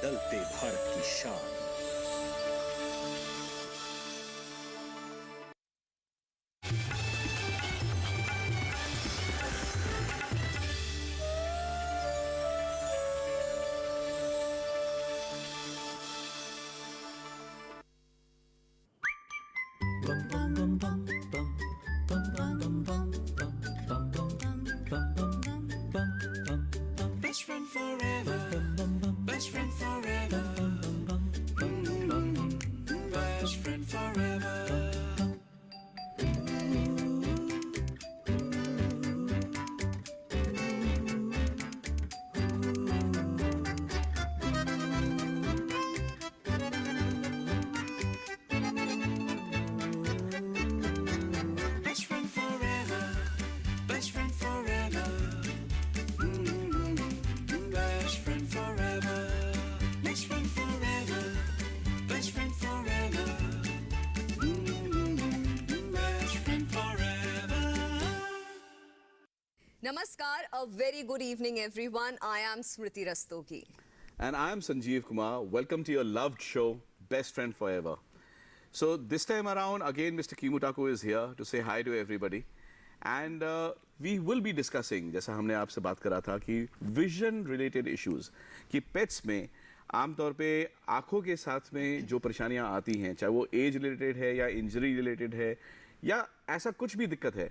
बदलते भारत की शान। Best friend forever. Best friend forever. Best friend forever. Best friend forever. Best friend forever. Best friend forever. Best friend forever. Best friend forever. Best friend forever. Namaskar, a very good evening everyone. I am Smriti Rastogi. And I am Sanjeev Kumar. Welcome to your loved show, Best Friend Forever. So this time around, again, Mr. Kimutaku is here to say hi to everybody. And we will be discussing, जैसा हमने आपसे बात करा था कि vision related issues, कि pets में आमतौर पे आँखों के साथ में जो परेशानियाँ आती हैं, चाहे वो age related है या injury related है या ऐसा कुछ भी दिक्कत है,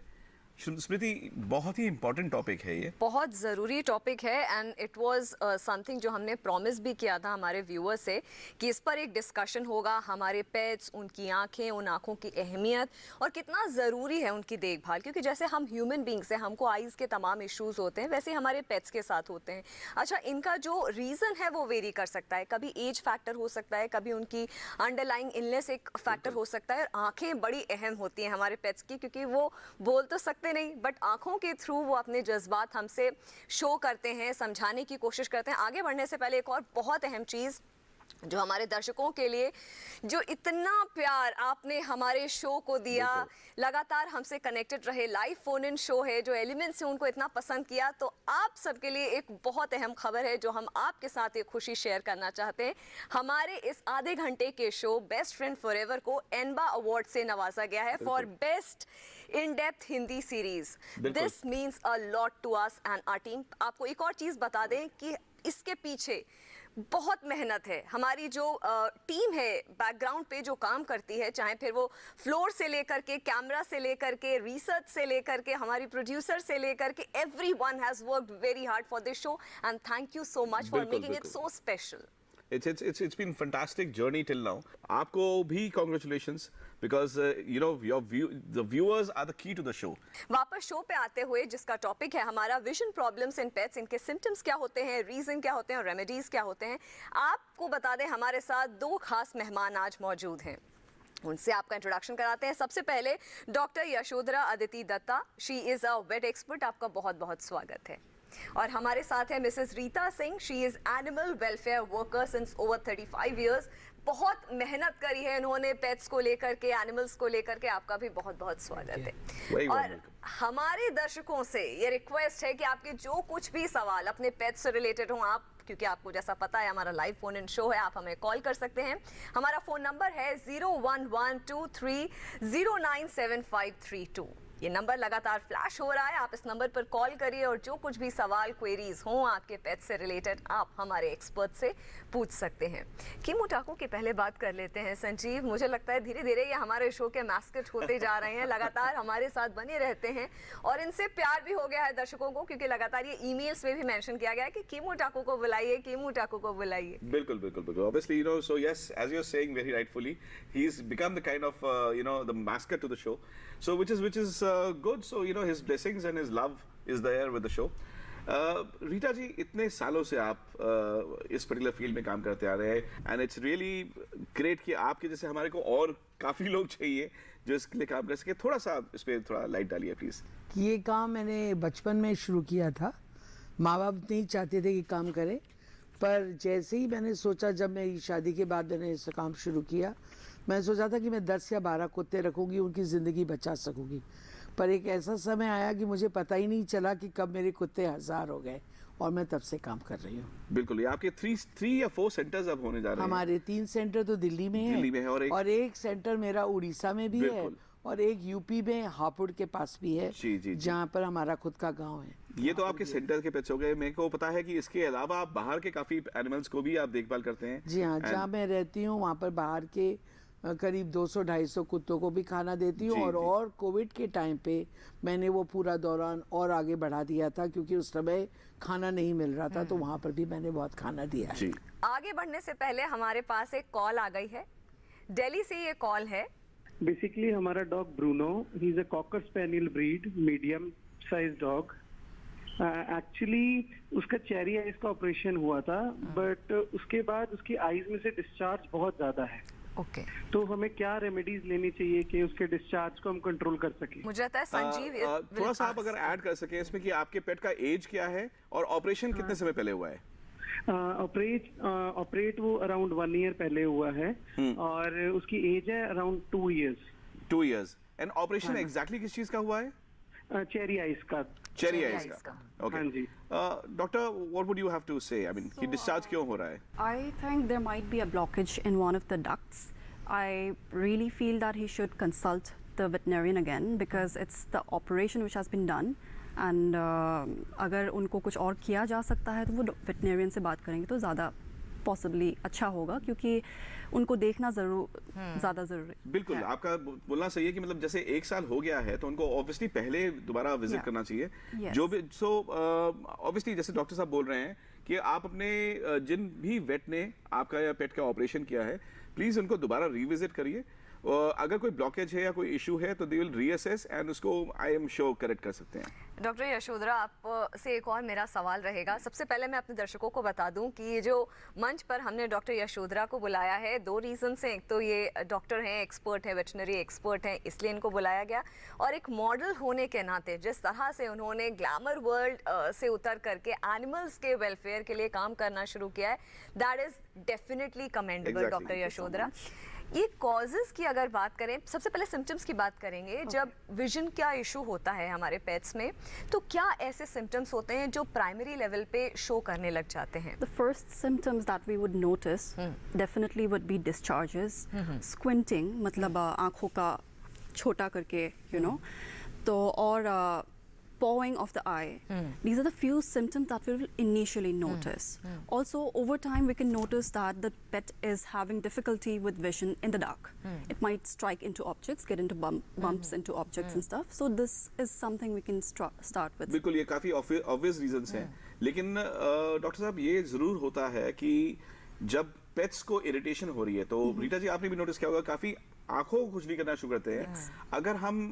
स्मृति बहुत ही इंपॉर्टेंट टॉपिक है ये। बहुत ज़रूरी टॉपिक है एंड इट वाज समथिंग जो हमने प्रॉमिस भी किया था हमारे व्यूअर्स से कि इस पर एक डिस्कशन होगा। हमारे पेट्स, उनकी आंखें, उन आंखों की अहमियत और कितना ज़रूरी है उनकी देखभाल, क्योंकि जैसे हम ह्यूमन बींग्स हैं, हमको आइज़ के तमाम इश्यूज़ होते हैं, वैसे हमारे पेट्स के साथ होते हैं। अच्छा, इनका जो रीज़न है वो वेरी कर सकता है, कभी एज फैक्टर हो सकता है, कभी उनकी अंडरलाइंग इलनेस एक फैक्टर हो सकता है। और आँखें बड़ी अहम होती हैं हमारे पेट्स की, क्योंकि वो बोल तो सकते नहीं, बट आंखों के थ्रू वो अपने जज्बात हमसे शो करते हैं, समझाने की कोशिश करते हैं। आगे बढ़ने से पहले एक और बहुत अहम चीज़ जो हमारे दर्शकों के लिए, जो इतना प्यार आपने हमारे शो को दिया, लगातार हमसे कनेक्टेड रहे, लाइव फोन इन शो है, जो एलिमेंट्स हैं उनको इतना पसंद किया, तो आप सबके लिए एक बहुत अहम खबर है जो हम आपके साथ एक खुशी शेयर करना चाहते हैं। हमारे इस आधे घंटे के शो बेस्ट फ्रेंड फॉरएवर को एनबा अवार्ड से नवाजा गया है for best in depth Hindi series. This means a lot to us and our team. आपको एक और चीज़ बता दें कि इसके पीछे बहुत मेहनत है। हमारी जो टीम है बैकग्राउंड पे जो काम करती है, चाहे फिर वो फ्लोर से लेकर के, कैमरा से लेकर के, रिसर्च से लेकर के, हमारी प्रोड्यूसर से लेकर के, everyone has worked very hard for this show and thank you so much for making it so special. It's been fantastic journey till now. आपको भी congratulations because you know the viewers are the key to the show. वापस show पे आते हुए, जिसका topic है हमारा vision problems in pets, इनके सिम्टम्स क्या होते हैं, रीजन क्या होते हैं और रेमेडीज क्या होते हैं, आपको बता दें हमारे साथ दो खास मेहमान आज मौजूद हैं। उनसे आपका इंट्रोडक्शन कराते हैं। सबसे पहले doctor Yashodhara Aditi Datta, she is a vet expert. आपका बहुत बहुत स्वागत है। और हमारे साथ है Mrs Rita Singh, she is animal welfare worker since over 35 years. बहुत मेहनत करी है इन्होंने पेट्स को लेकर के, एनिमल्स को लेकर के। आपका भी बहुत बहुत स्वागत है। और हमारे दर्शकों से ये रिक्वेस्ट है कि आपके जो कुछ भी सवाल अपने पेट्स से रिलेटेड हों, आप, क्योंकि आपको जैसा पता है हमारा लाइव फोन इन शो है, आप हमें कॉल कर सकते हैं। हमारा फ़ोन नंबर है 01123097532। ये नंबर लगातार फ्लैश हो रहा है, आप इस नंबर पर कॉल करिए और जो कुछ भी सवाल, क्वेरीज हों आपके पेट से रिलेटेड, आप हमारे एक्सपर्ट से पूछ सकते हैं। कीमोटाको की पहले बात कर लेते हैं। संजीव, मुझे लगता है धीरे धीरे ये हमारे शो के मैस्कट होते जा रहे हैं, लगातार हमारे साथ बने रहते हैं और इनसे प्यार भी हो गया है दर्शकों को, क्योंकि लगातार ये ईमेल्स में भी मेंशन किया गया है कि कीमोटाको को बुलाइए, कीमोटाको को बुलाइए। बिल्कुल बिल्कुल बिल्कुल। Obviously, you know, so yes, as you're saying very rightfully, he's become the kind of you know, the mascot to the show. So which is good. So you know, his blessings and his love is there with the show. Rita जी, इतने सालों से आप इस particular field में काम करते आ रहे हैं एंड इट्स रियली ग्रेट कि आपके जैसे हमारे को और काफ़ी लोग चाहिए जो इसके लिए काम कर सके। थोड़ा सा इस पर थोड़ा लाइट डालिए प्लीज़। ये काम मैंने बचपन में शुरू किया था, माँ बाप नहीं चाहते थे कि काम करें, पर जैसे ही मैंने सोचा, जब मेरी शादी के बाद मैंने इस काम शुरू किया, मैं सोचा था कि मैं 10 या 12 कुत्ते रखूँगी, उनकी ज़िंदगी बचा सकूँगी। पर एक ऐसा समय आया कि मुझे पता ही नहीं चला कि कब मेरे कुत्ते 1000 हो गए और मैं तब से काम कर रही हूँ। बिल्कुल, ये आपके 3 या 4 सेंटर्स अब होने जा रहे हैं। हमारे 3 सेंटर तो दिल्ली में है, दिल्ली में है और एक सेंटर मेरा उड़ीसा में भी है बिल्कुल। और एक यूपी में हापुड़ के पास भी है, जी, जी, जी। जहाँ पर हमारा खुद का गांव है। ये तो आपके सेंटर के पेट्स हो गए। मेरे को पता है कि इसके अलावा आप बाहर के काफी एनिमल्स को भी आप देखभाल करते हैं। जी हाँ, जहाँ मैं रहती हूँ वहाँ पर बाहर के करीब 200-250 कुत्तों को भी खाना देती हूँ जी, जी। और कोविड के टाइम पे मैंने वो पूरा दौरान और आगे बढ़ा दिया था, क्योंकि उस समय खाना नहीं मिल रहा था, तो वहाँ पर भी मैंने बहुत खाना दिया है। जी, आगे बढ़ने से पहले हमारे पास एक कॉल आ गई है, दिल्ली से ये कॉल है। बेसिकली हमारा dog Bruno, he is a cocker spaniel breed, medium size dog. Actually उसका चेरी आइज का ऑपरेशन हुआ था, बट उसके बाद उसकी आइज में से डिस्चार्ज बहुत ज्यादा है। ओके, तो हमें क्या रेमेडीज लेनी चाहिए कि उसके डिस्चार्ज को हम कंट्रोल कर सकें? मुझे लगता है संजीव थोड़ा सा आप अगर ऐड कर सके इसमें कि आपके पेट का एज क्या है और ऑपरेशन कितने समय पहले हुआ है? ऑपरेट वो अराउंड 1 ईयर पहले हुआ है और उसकी एज है around 2 years. 2 years. And operation exactly किस चीज का हुआ है? चेरी आइज का। चेरी Cherry आइज eyes का। का। ओके। हाँ जी। Doctor, what would you have to say? I mean कि डिस्चार्ज क्यों हो रहा है? I think there might be a blockage in one of the ducts. I really feel that he should consult the veterinarian again because it's the operation which has been done. And अगर उनको कुछ और किया जा सकता है तो वो veterinarian से बात करेंगे तो ज़्यादा possibly अच्छा होगा, क्योंकि उनको देखना ज़्यादा ज़रूरी बिल्कुल, है। आपका बोलना सही है कि मतलब जैसे 1 साल हो गया है तो उनको ऑब्वियसली पहले दोबारा विजिट Yeah. करना चाहिए। Yes. जो भी ऑब्वियसली जैसे डॉक्टर साहब बोल रहे हैं कि आप अपने जिन भी वेट ने आपका या पेट का ऑपरेशन किया है, प्लीज उनको दोबारा रिविजिट करिए। अगर कोई ब्लॉकेज है या कोई इशू है तो दे विल रीअसेस एंड उसको आई एम श्योर करेक्ट कर सकते हैं। डॉक्टर यशोधरा, आप से एक और मेरा सवाल रहेगा। सबसे पहले मैं अपने दर्शकों को बता दूं कि ये जो मंच पर हमने डॉक्टर यशोधरा को बुलाया है, 2 रीजन से। एक तो ये डॉक्टर हैं, एक्सपर्ट है, वेटनरी एक्सपर्ट हैं, इसलिए इनको बुलाया गया, और एक मॉडल होने के नाते जिस तरह से उन्होंने ग्लैमर वर्ल्ड से उतर करके एनिमल्स के वेलफेयर के लिए काम करना शुरू किया है, that is definitely commendable. Exactly. Doctor Yashodhara, ये कॉजेज की अगर बात करें, सबसे पहले सिम्टम्स की बात करेंगे। जब विजन का इशू होता है हमारे पेट्स में, तो क्या ऐसे सिम्टम्स होते हैं जो प्राइमरी लेवल पे शो करने लग जाते हैं? The first symptoms that we would notice definitely would be discharges, squinting, मतलब आँखों का छोटा करके, you know, तो और pawing of the eye. These are the few symptoms that we will initially notice. Also, over time, we can notice that the pet is having difficulty with vision in the dark. It might strike into objects, get into bumps into objects and stuff. So this is something we can start with. बिल्कुल, ये काफी obvious reasons हैं, लेकिन doctor साहब ये जरूर होता है कि जब पेट्स को इरिटेशन हो रही है तो रीटा जी आपने भी नोटिस किया होगा, काफी आंखों को खुजली करना शुरू करते हैं। अगर हम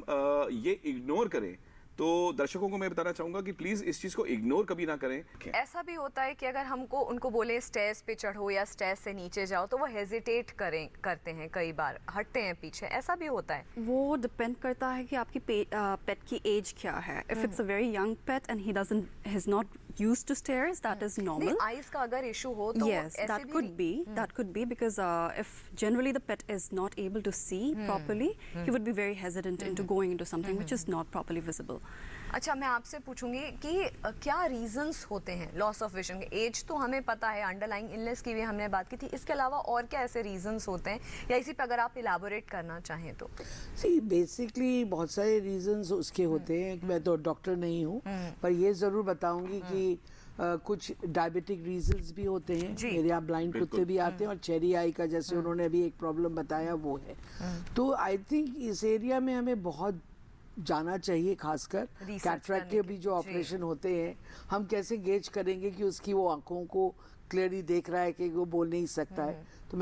ये इग्नोर करें तो दर्शकों को मैं बताना चाहूंगा कि प्लीज इस चीज को इग्नोर कभी ना करें। ऐसा भी होता है कि अगर हमको उनको बोले स्टेयर्स पे चढ़ो या स्टेयर्स से नीचे जाओ, तो वो हेजिटेट करते हैं, कई बार हटते हैं पीछे, ऐसा भी होता है? वो डिपेंड करता है कि आपकी पेट की एज क्या है। If it's a very young pet and he is not used to stairs, that is normal. Eyes का अगर इशू हो तो Yes, ऐसे that भी could be because if generally the pet is not able to see properly, he would be very hesitant into going into something which is not properly visible. अच्छा, मैं आपसे पूछूंगी कि क्या रीजंस होते हैं लॉस ऑफ विजन के? As तो हमें पता है, अंडरलाइंग इलनेस की भी हमने बात की थी, इसके अलावा और क्या ऐसे रीजंस होते हैं, या इसी पे अगर आप इलाबोरेट करना चाहें तो? सी बेसिकली बहुत सारे रीजंस उसके होते हैं। मैं तो डॉक्टर नहीं हूँ, पर ये ज़रूर बताऊंगी कि कुछ डायबिटिक रीजंस भी होते हैं। जी। मेरे यहाँ ब्लाइंड कुत्ते भी आते हैं, और चेरी आई का जैसे उन्होंने अभी एक प्रॉब्लम बताया वो है। तो आई थिंक इस एरिया में हमें बहुत जाना चाहिए, खासकर Research कैटरैक्ट करने के भी की, जो जी। ऑपरेशन होते हैं। हम कैसे गेज करेंगे कि उसकी वो आंखों को क्लियरली देख रहा है कि वो बोल नहीं सकता है? तो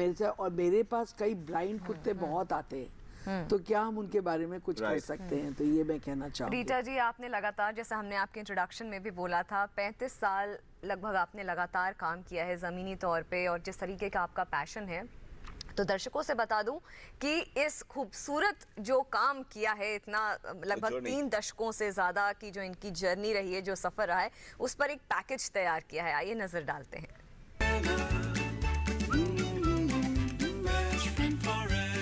मेरे पास कई ब्लाइंड कुत्ते बहुत आते हैं, तो क्या हम उनके बारे में कुछ कर Right. सकते हैं? तो ये मैं कहना चाहूँगी। रीटा जी, आपने लगातार, जैसे हमने आपके इंट्रोडक्शन में भी बोला था, 35 साल लगभग आपने लगातार काम किया है ज़मीनी तौर पे, और जिस तरीके का आपका पैशन है, तो दर्शकों से बता दूं कि इस खूबसूरत जो काम किया है, इतना लगभग journey. 3 दशकों से ज़्यादा की जो इनकी जर्नी रही है, जो सफ़र रहा है, उस पर एक पैकेज तैयार किया है। आइए नज़र डालते हैं। Best friend forever.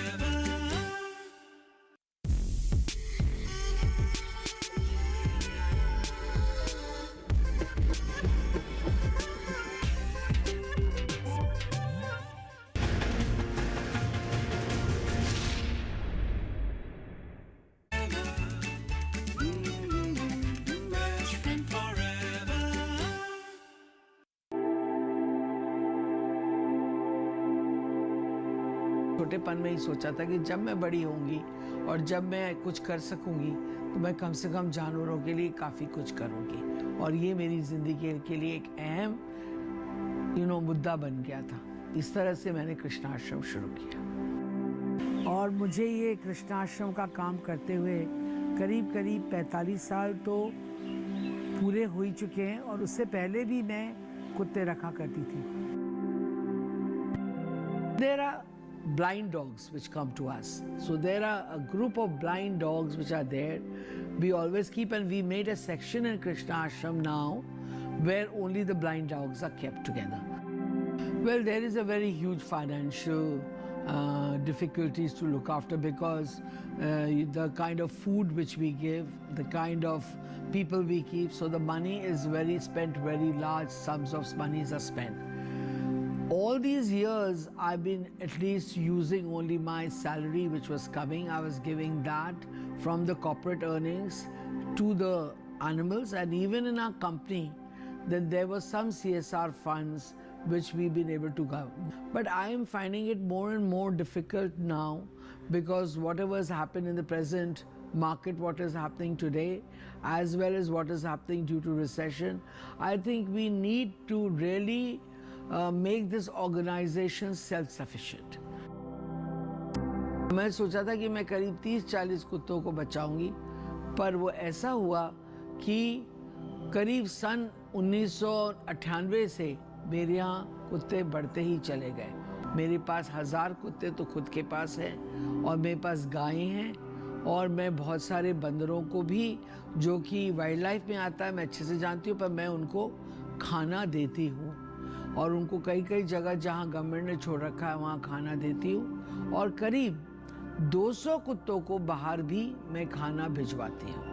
छोटेपन में ही सोचा था कि जब मैं बड़ी होंगी और जब मैं कुछ कर सकूंगी तो मैं कम से कम जानवरों के लिए काफ़ी कुछ करूंगी, और ये मेरी ज़िंदगी के लिए एक अहम मुद्दा बन गया था। इस तरह से मैंने कृष्णाश्रम शुरू किया, और मुझे ये कृष्णाश्रम का काम करते हुए करीब करीब 45 साल तो पूरे हो ही चुके हैं, और उससे पहले भी मैं कुत्ते रखा करती थी। There are blind dogs which come to us. So there are a group of blind dogs which are there. We always keep, and we made a section in Krishna Ashram now where only the blind dogs are kept together. Well, there is a very huge financial difficulties to look after, because the kind of food which we give, the kind of people we keep, so the money is spent, very large sums of monies are spent. All these years I've been at least using only my salary which was coming. I was giving that from the corporate earnings to the animals, and even in our company then there were some CSR funds which we've been able to go. But I am finding it more and more difficult now, because whatever has happened in the present market, what is happening today, as well as what is happening due to recession, I think we need to really make this organization self-sufficient. मैं सोचा था कि मैं करीब 30-40 कुत्तों को बचाऊंगी, पर वो ऐसा हुआ कि करीब सन 1998 से मेरे यहाँ कुत्ते बढ़ते ही चले गए। मेरे पास 1000 कुत्ते तो खुद के पास हैं, और मेरे पास गायें हैं, और मैं बहुत सारे बंदरों को भी, जो कि वाइल्ड लाइफ में आता है, मैं अच्छे से जानती हूँ, पर मैं उनको खाना देती हूँ, और उनको कई कई जगह जहाँ गवर्नमेंट ने छोड़ रखा है वहाँ खाना देती हूँ, और करीब 200 कुत्तों को बाहर भी मैं खाना भिजवाती हूँ।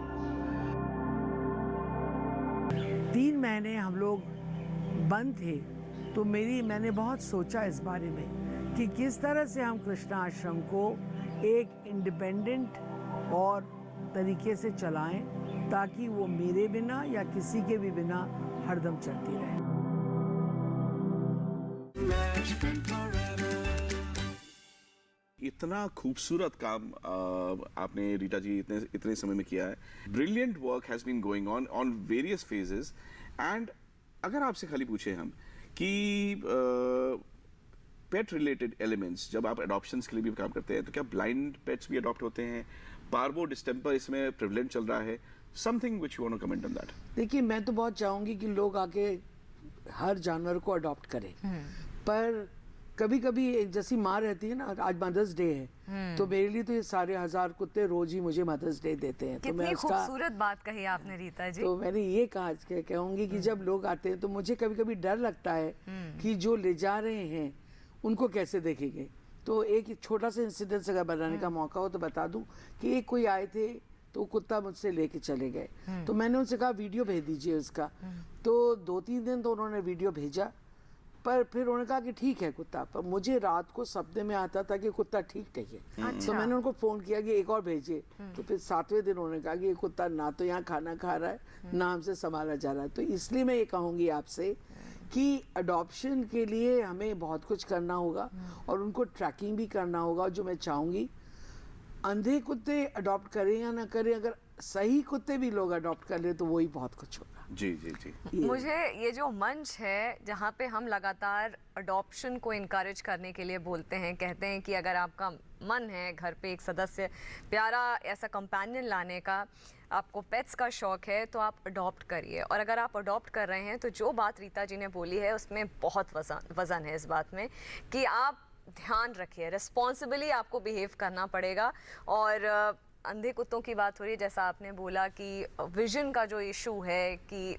3 महीने हम लोग बंद थे, तो मैंने बहुत सोचा इस बारे में कि किस तरह से हम कृष्णा आश्रम को एक इंडिपेंडेंट और तरीके से चलाएं, ताकि वो मेरे बिना या किसी के भी बिना हरदम चलती रहे। Best friend forever. इतना खूबसूरत काम आपने रीटा जी इतने समय में किया है। Brilliant work has been going on various phases, and अगर आपसे खाली पूछे हम कि पेट रिलेटेड एलिमेंट्स, जब आप अडॉप्शंस के लिए भी काम करते हैं, तो क्या ब्लाइंड पेट्स भी अडॉप्ट होते हैं? पार्वो डिस्टेंपर इसमें प्रिवलेंट चल रहा है, something which you want to comment on that? देखिए, मैं तो बहुत चाहूँगी कि लोग आके हर जानवर को अडॉप्ट करें, पर कभी कभी एक जैसी माँ रहती है ना, आज मदर्स डे है, तो मेरे लिए तो ये सारे 1000 कुत्ते रोज ही मुझे मदर्स डे देते हैं। तो मैं कितनी खूबसूरत बात कही आपने रीता जी। तो मैंने ये कहा कहूँगी कि जब लोग आते हैं तो मुझे कभी कभी डर लगता है कि जो ले जा रहे हैं उनको कैसे देखेंगे। तो एक छोटा सा इंसिडेंस अगर बनाने का मौका हो तो बता दूं कि एक कोई आए थे, तो कुत्ता मुझसे लेके चले गए, तो मैंने उनसे कहा वीडियो भेज दीजिए उसका। तो 2-3 दिन तो उन्होंने वीडियो भेजा, पर फिर उन्होंने कहा कि ठीक है कुत्ता, पर मुझे रात को सपने में आता था कि कुत्ता ठीक नहीं है। तो मैंने उनको फ़ोन किया कि एक और भेजिए, तो फिर 7वें दिन उन्होंने कहा कि ये कुत्ता ना तो यहाँ खाना खा रहा है, ना हमसे संभाला जा रहा है। तो इसलिए मैं ये कहूँगी आपसे कि अडॉप्शन के लिए हमें बहुत कुछ करना होगा, और उनको ट्रैकिंग भी करना होगा। जो मैं चाहूँगी, अंधे कुत्ते अडॉप्ट करें या ना करें, अगर सही कुत्ते भी लोग अडॉप्ट कर ले तो वही बहुत कुछ होगा। जी जी जी। मुझे ये जो मंच है जहाँ पे हम लगातार अडॉप्शन को इनकरेज करने के लिए बोलते हैं, कहते हैं कि अगर आपका मन है घर पे एक सदस्य प्यारा ऐसा कंपेनियन लाने का, आपको पेट्स का शौक है, तो आप अडॉप्ट करिए। और अगर आप अडॉप्ट कर रहे हैं तो जो बात रीता जी ने बोली है उसमें बहुत वज़न है इस बात में कि आप ध्यान रखिए, रिस्पॉन्सिबली आपको बिहेव करना पड़ेगा। और अंधे कुत्तों की बात हो रही है, जैसा आपने बोला कि विजन का जो इशू है कि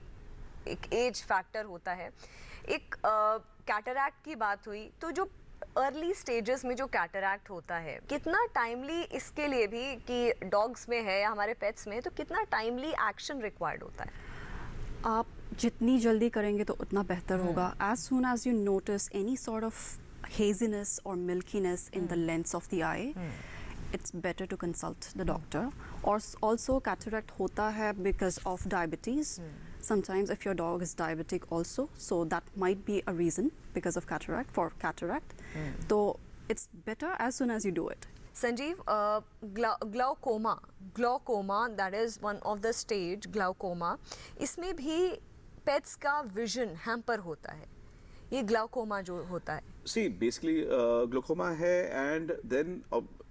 एक एज फैक्टर होता है, एक कैटरैक्ट की बात हुई, तो जो अर्ली स्टेजेस में जो कैटरैक्ट होता है, कितना टाइमली इसके लिए भी कि डॉग्स में है या हमारे पेट्स में, तो कितना टाइमली एक्शन रिक्वायर्ड होता है? आप जितनी जल्दी करेंगे तो उतना बेहतर होगा। As soon as you notice any sort of haziness or milkiness in the lens of the eye, it's better to consult the doctor. Or also cataract hota hai because of diabetes. Sometimes if your dog is diabetic also, so that might be a reason because of cataract, for cataract. तो it's better as soon as you do it. Sanjeev, glaucoma, that is one of the stage, glaucoma, इसमें भी pets का vision hamper होता है, ये glaucoma जो होता है. See, basically, glaucoma है, and then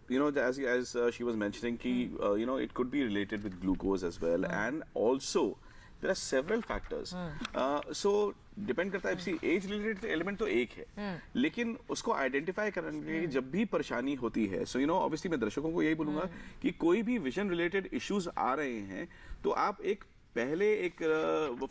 you know, as she was mentioning, ki, you know, it could be related with glucose as well, and also there are several factors. So depend करता है. Age related element तो एक है, लेकिन उसको identify करने के लिए जब भी परेशानी होती है, सो यू नो, ऑब्वियसली मैं दर्शकों को यही बोलूंगा कि कोई भी विजन रिलेटेड इश्यूज आ रहे हैं तो आप पहले एक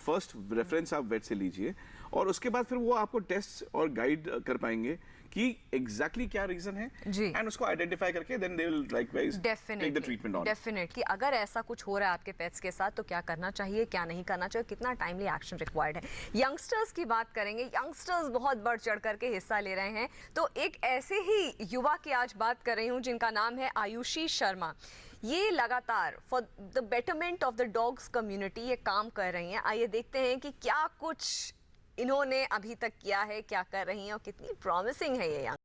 फर्स्ट रेफरेंस आप वेट से लीजिए, और उसके बाद फिर वो आपको टेस्ट और गाइड कर पाएंगे कि एग्जैक्टली क्या रीजन है, एंड उसको आइडेंटिफाई करके then they will likewise take the treatment on. Definitely अगर ऐसा कुछ हो रहा है आपके पेट्स के साथ तो क्या करना चाहिए, क्या नहीं करना चाहिए, कितना टाइमली एक्शन रिक्वायर्ड है. यंगस्टर्स की बात करेंगे. यंगस्टर्स बहुत बढ़ चढ़ करके हिस्सा ले रहे हैं, तो एक ऐसे ही युवा की आज बात कर रही हूँ जिनका नाम है आयुषी शर्मा. ये लगातार for the betterment of the dogs community ये काम कर रही हैं. आइए देखते हैं कि क्या कुछ इन्होंने अभी तक किया है, क्या कर रही हैं और कितनी प्रॉमिसिंग है ये.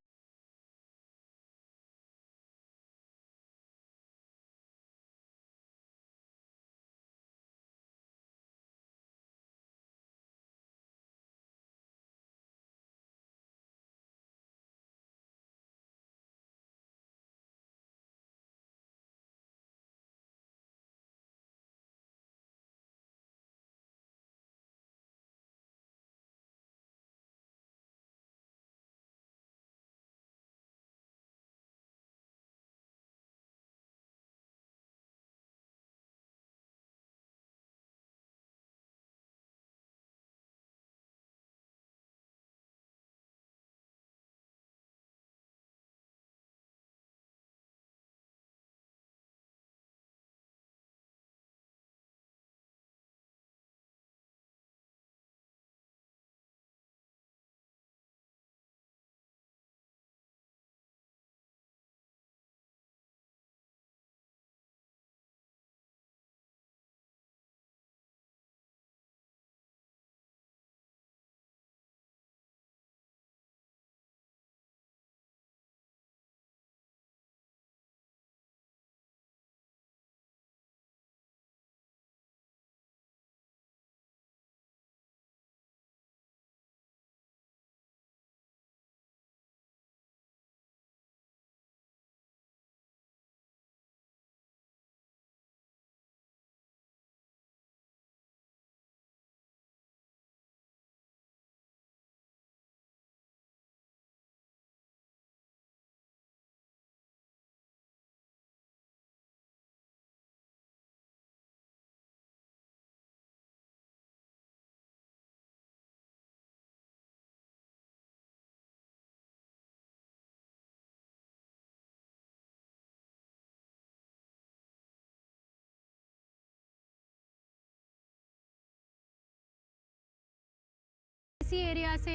इसी एरिया से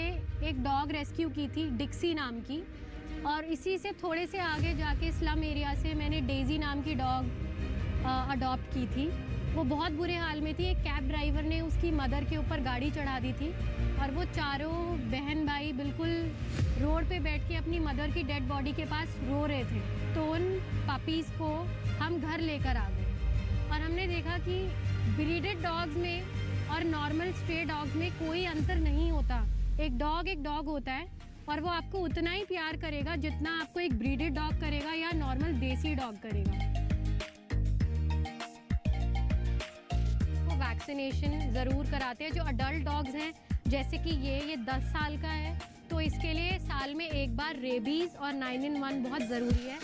एक डॉग रेस्क्यू की थी, डिक्सी नाम की, और इसी से थोड़े से आगे जाके स्लम एरिया से मैंने डेजी नाम की डॉग अडॉप्ट की थी. वो बहुत बुरे हाल में थी. एक कैब ड्राइवर ने उसकी मदर के ऊपर गाड़ी चढ़ा दी थी और वो चारों बहन भाई बिल्कुल रोड पे बैठ के अपनी मदर की डेड बॉडी के पास रो रहे थे. तो उन पपीज़ को हम घर लेकर आ गए और हमने देखा कि ब्रीडेड डॉग्स में और नॉर्मल स्ट्रे डॉग्स में कोई अंतर नहीं होता. एक डॉग होता है और वो आपको उतना ही प्यार करेगा जितना आपको एक ब्रीडेड डॉग करेगा या नॉर्मल देसी डॉग करेगा. वो वैक्सीनेशन ज़रूर कराते हैं. जो अडल्ट डॉग्स हैं जैसे कि ये 10 साल का है, तो इसके लिए साल में एक बार रेबीज़ और 9-in-1 बहुत ज़रूरी है.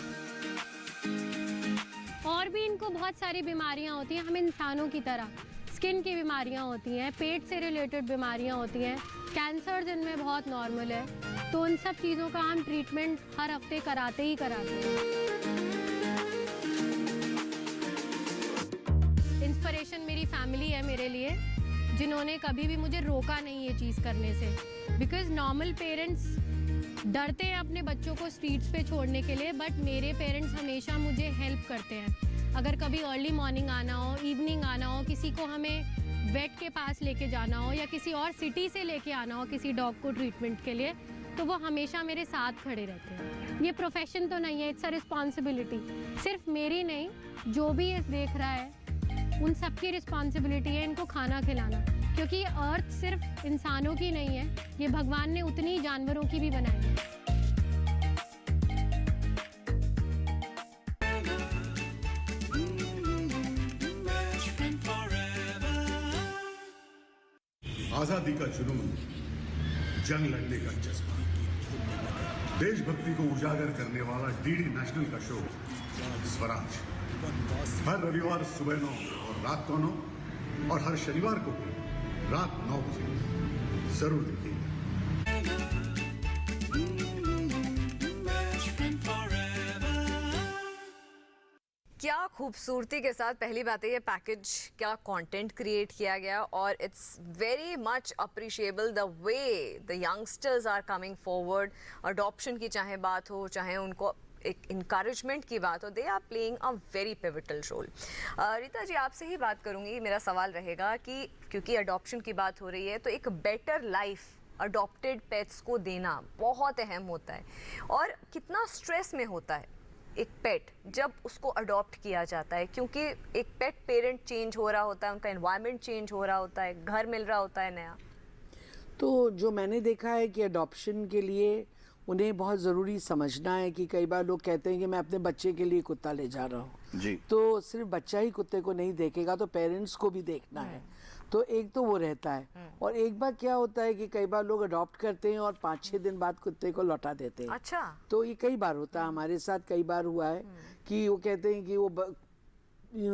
और भी इनको बहुत सारी बीमारियां होती हैं हम इंसानों की तरह. स्किन की बीमारियां होती हैं, पेट से रिलेटेड बीमारियां होती हैं, कैंसर जिनमें बहुत नॉर्मल है. तो उन सब चीज़ों का हम ट्रीटमेंट हर हफ्ते कराते ही कराते हैं. इंस्पिरेशन मेरी फैमिली है मेरे लिए, जिन्होंने कभी भी मुझे रोका नहीं ये चीज़ करने से. बिकॉज नॉर्मल पेरेंट्स डरते हैं अपने बच्चों को स्ट्रीट्स पे छोड़ने के लिए, बट मेरे पेरेंट्स हमेशा मुझे हेल्प करते हैं. अगर कभी अर्ली मॉर्निंग आना हो, इवनिंग आना हो, किसी को हमें वेट के पास लेके जाना हो या किसी और सिटी से लेके आना हो किसी डॉग को ट्रीटमेंट के लिए, तो वो हमेशा मेरे साथ खड़े रहते हैं। ये प्रोफेशन तो नहीं है, इट्स अ रिस्पॉन्सिबिलिटी। सिर्फ मेरी नहीं, जो भी ये देख रहा है उन सबकी रिस्पॉन्सिबिलिटी है इनको खाना खिलाना, क्योंकि ये अर्थ सिर्फ इंसानों की नहीं है, ये भगवान ने उतनी जानवरों की भी बनाई है। Best friend forever. आजादी का जुनून, जंग लड़ने का जज्बा, देशभक्ति को उजागर करने वाला डीडी नेशनल का शो स्वराज हर रविवार सुबह 9 और रात को 9 और हर शनिवार को भी रात 9 बजे जरूर देखिएगा। Best friend forever. क्या खूबसूरती के साथ, पहली बात है ये पैकेज क्या कंटेंट क्रिएट किया गया, और it's very much appreciable the way the youngsters are coming forward. Adoption की चाहे बात हो, चाहे उनको एक इनकरेजमेंट की बात हो, they are playing a very pivotal role. Rita ji, आपसे ही बात करूंगी। मेरा सवाल रहेगा कि क्योंकि अडॉप्शन की बात हो रही है, तो एक बेटर लाइफ अडॉप्टेड पेट्स को देना बहुत अहम होता है, और कितना स्ट्रेस में होता है एक पेट जब उसको अडॉप्ट किया जाता है, क्योंकि एक पेट पेरेंट चेंज हो रहा होता है, उनका एनवायरनमेंट चेंज हो रहा होता है, घर मिल रहा होता है नया। तो जो मैंने देखा है कि अडॉप्शन के लिए उन्हें बहुत ज़रूरी समझना है कि कई बार लोग कहते हैं कि मैं अपने बच्चे के लिए कुत्ता ले जा रहा हूँ जी। तो सिर्फ बच्चा ही कुत्ते को नहीं देखेगा, तो पेरेंट्स को भी देखना है। तो एक तो वो रहता है, और एक बार क्या होता है कि कई बार लोग अडॉप्ट करते हैं और 5-6 दिन बाद कुत्ते को लौटा देते हैं। अच्छा। तो ये कई बार होता है, हमारे साथ कई बार हुआ है कि वो कहते हैं कि वो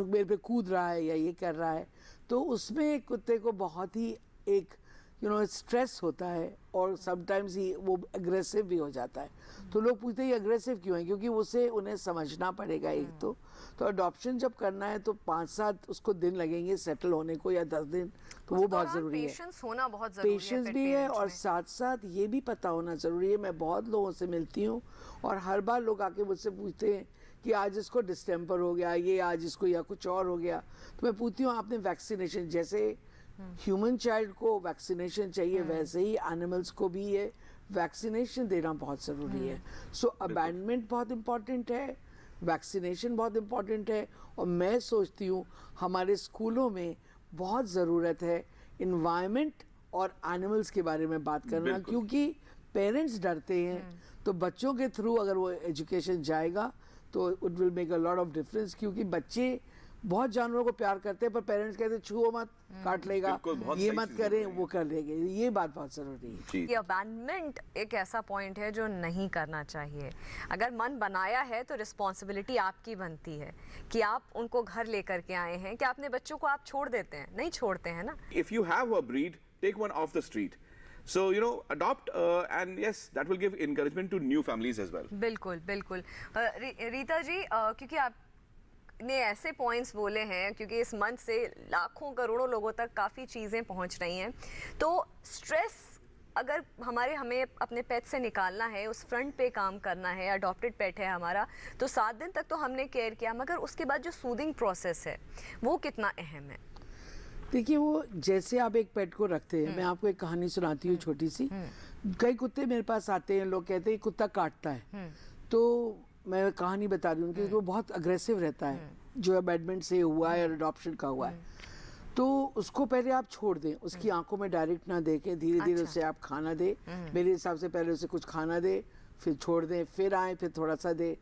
मेरे पे कूद रहा है या ये कर रहा है, तो उसमें कुत्ते को बहुत ही एक स्ट्रेस होता है, और समटाइम्स ही वो अग्रेसिव भी हो जाता है। तो लोग पूछते हैं अग्रेसिव क्यों है, क्योंकि उसे उन्हें समझना पड़ेगा एक तो अडॉप्शन जब करना है तो 5-7 उसको दिन लगेंगे सेटल होने को, या 10 दिन, तो वो बहुत ज़रूरी है। पेशेंस होना बहुत ज़रूरी है। पेशेंस भी है, और साथ साथ ये भी पता होना ज़रूरी है। मैं बहुत लोगों से मिलती हूँ, और हर बार लोग आके मुझसे पूछते हैं कि आज इसको डिस्टेम्पर हो गया, ये आज इसको या कुछ और हो गया, तो मैं पूछती हूँ आपने वैक्सीनेशन, जैसे ह्यूमन चाइल्ड को वैक्सीनेशन चाहिए, वैसे ही एनिमल्स को भी ये वैक्सीनेशन देना बहुत ज़रूरी है। सो अबैंडमेंट बहुत इम्पॉर्टेंट है, वैक्सीनेशन बहुत इम्पॉर्टेंट है, और मैं सोचती हूँ हमारे स्कूलों में बहुत ज़रूरत है इन्वायरमेंट और एनिमल्स के बारे में बात करना, क्योंकि पेरेंट्स डरते हैं, तो बच्चों के थ्रू अगर वो एजुकेशन जाएगा तो it will make a lot of difference. क्योंकि बच्चे बहुत जानवरों को प्यार करते हैं, पर पेरेंट्स कहते हैं छुओ मत, काट लेगा, ये मत करें, वो कर लेंगे। ये बात बहुत ज़रूरी है। ये अबैंडनमेंट एक ऐसा पॉइंट है जो नहीं करना चाहिए। अगर मन बनाया है तो रिस्पॉन्सिबिलिटी आपकी बनती है कि आप उनको घर लेकर के आए हैं, कि अपने बच्चों को आप छोड़ देते हैं, नहीं छोड़ते हैं ना। If you have a breed, take one off the street. So, adopt, and yes, that will give encouragement to new families as well. बिल्कुल बिल्कुल। रीता जी, क्योंकि आपने ऐसे पॉइंट्स बोले हैं, क्योंकि इस मंच से लाखों करोड़ों लोगों तक काफ़ी चीज़ें पहुंच रही हैं, तो स्ट्रेस अगर हमें अपने पेट से निकालना है, उस फ्रंट पे काम करना है, अडॉप्टेड पेट है हमारा, तो 7 दिन तक तो हमने केयर किया, मगर उसके बाद जो सूदिंग प्रोसेस है वो कितना अहम है? देखिए, वो जैसे आप एक पेट को रखते हैं, मैं आपको एक कहानी सुनाती हूँ छोटी सी। कई कुत्ते मेरे पास आते हैं, लोग कहते हैं कुत्ता काटता है, तो मैं कहानी बता रही हूँ कि वो बहुत अग्रेसिव रहता है, जो अबैंडमेंट से हुआ है और अडॉप्शन का हुआ है, तो उसको पहले आप छोड़ दें, उसकी आंखों में डायरेक्ट ना देखें, धीरे धीरे उसे आप खाना दें। मेरे हिसाब से पहले उसे कुछ खाना दे, फिर छोड़ दें, फिर आए, फिर थोड़ा सा दे।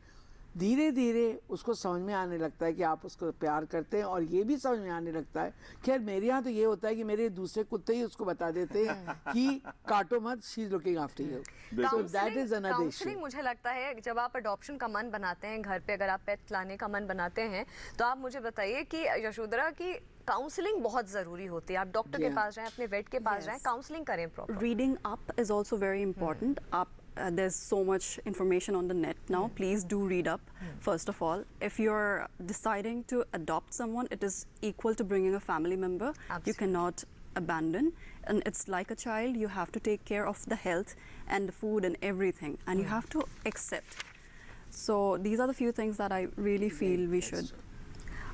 धीरे धीरे उसको समझ में आने लगता है कि आप उसको प्यार करते हैं, और ये भी समझ में आने लगता है। खैर मेरे यहाँ तो ये होता है कि मेरे दूसरे कुत्ते ही उसको बता देते हैं कि काटो मत, she is looking after you. So that is another issue. Counselling, मुझे लगता है जब आप अडॉप्शन का मन बनाते हैं घर पे, अगर आप पेट लाने का मन बनाते हैं, तो आप मुझे बताइए कि यशोधरा की काउंसलिंग बहुत ज़रूरी होती है। आप डॉक्टर के पास जाएं, अपने वेट के पास जाएं, काउंसलिंग करें proper. Reading up is also very important. There's so much information on the net now. Please do read up. First of all, if you're deciding to adopt someone, it is equal to bringing a family member. You cannot abandon, and it's like a child. You have to take care of the health and the food and everything, and you have to accept. So these are the few things that I really feel we should.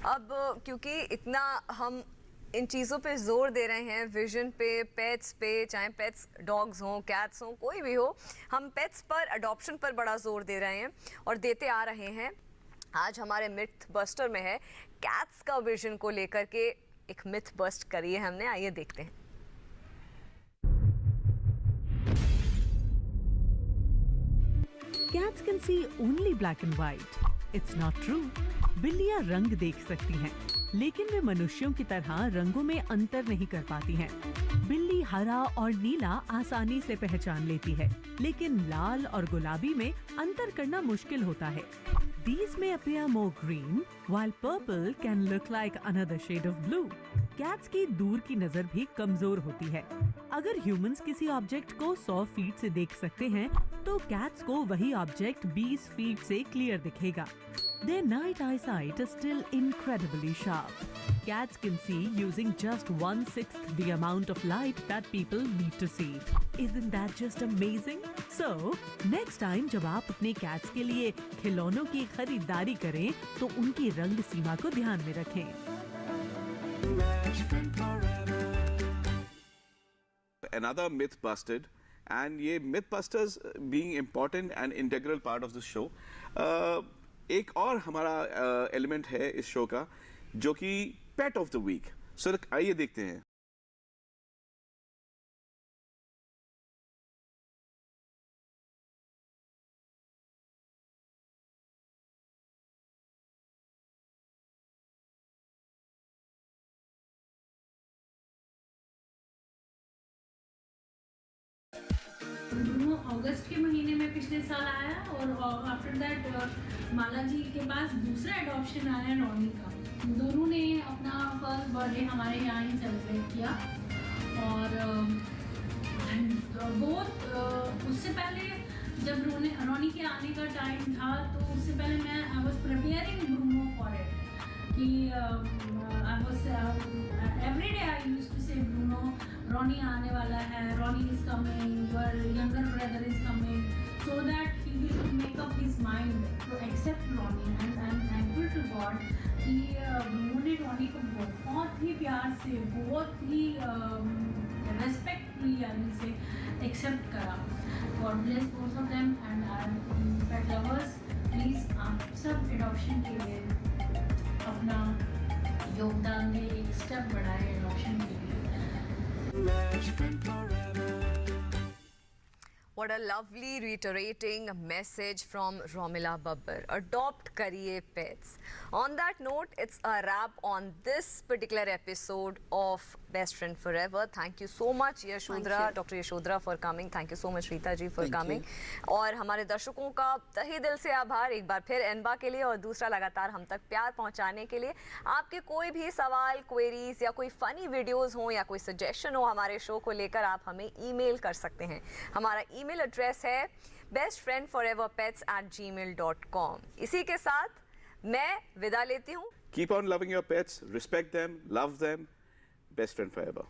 अब क्योंकि इतना हम इन चीज़ों पे जोर दे रहे हैं, vision पे, पेट्स पे, चाहे पेट्स डॉग्स हों, कैट्स हों, कोई भी हो, हम पेट्स पर, अडॉप्शन पर बड़ा जोर दे रहे हैं और देते आ रहे हैं। आज हमारे मिथ बस्टर में है कैट्स का विजन को लेकर के एक मिथ बस्ट करी है हमने, आइए देखते हैं। Cats can see only black and white. It's not true. बिल्लियां रंग देख सकती हैं, लेकिन वे मनुष्यों की तरह रंगों में अंतर नहीं कर पाती हैं। बिल्ली हरा और नीला आसानी से पहचान लेती है, लेकिन लाल और गुलाबी में अंतर करना मुश्किल होता है। These may appear more green, while purple can look like another shade of blue. Cats की दूर की नजर भी कमजोर होती है। अगर ह्यूमंस किसी ऑब्जेक्ट को 100 फीट से देख सकते हैं, तो कैट्स को वही ऑब्जेक्ट 20 फीट से क्लियर दिखेगा। Their night eyesight is still incredibly sharp. Cats can see using just 1/6 the amount of light that people need to see. Isn't that just amazing? So, next time जब आप अपने cats के लिए खिलौनों की खरीदारी करें, तो उनकी रंग सीमा को ध्यान में रखें। Best friend forever. Another myth busted, and ये myth busters being important and integral part of the show. एक और हमारा एलिमेंट है इस शो का, जो कि पेट ऑफ द वीक। सो आइए देखते हैं। ब्रूनो अगस्त के महीने में पिछले साल आया और आफ्टर दैट माला जी के पास दूसरा एडॉप्शन आया रॉनी का। दोनों ने अपना फर्स्ट बर्थडे हमारे यहाँ ही सेलिब्रेट किया और बहुत उससे पहले जब रॉनी के आने का टाइम था, तो उससे पहले मैं I was preparing Bruno for it कि I was every day I used to say Bruno Ronnie आने वाला है, Ronnie is coming, your younger brother is coming, so that he will make up his mind to accept Ronnie. And I am thankful to God कि Bruno ने Ronnie को बहुत ही प्यार से, बहुत ही रेस्पेक्टफुली से एक्सेप्ट करा। God bless both of them and pet lovers, please आप सब एडॉप्शन के लिए अपना योगदान में एक स्टेप बढ़ाएं एडॉप्शन के लिए। Best friend forever. What a lovely reiterating message from Romila Babbar. Adopt kariye pets. On that note, it's a wrap on this particular episode of Best Friend Forever. Thank you so much, Yashodhara, Dr. Yashodhara, for coming. Thank you so much, Rita ji, for coming. और हमारे दर्शकों का तहे दिल से आभार एक बार फिर एनबा के लिए, और दूसरा लगातार हम तक प्यार पहुंचाने के लिए। आपके कोई भी सवाल, क्वेरीज या कोई फनी वीडियोस हो या कोई सजेशन हो हमारे शो को लेकर, आप हमें ईमेल कर सकते हैं। हमारा ईमेल एड्रेस है bestfriendforevers@gmail.com। इसी के साथ मैं विदा लेती हूँ। Keep on loving your pets, respect them, love them. Best friend forever.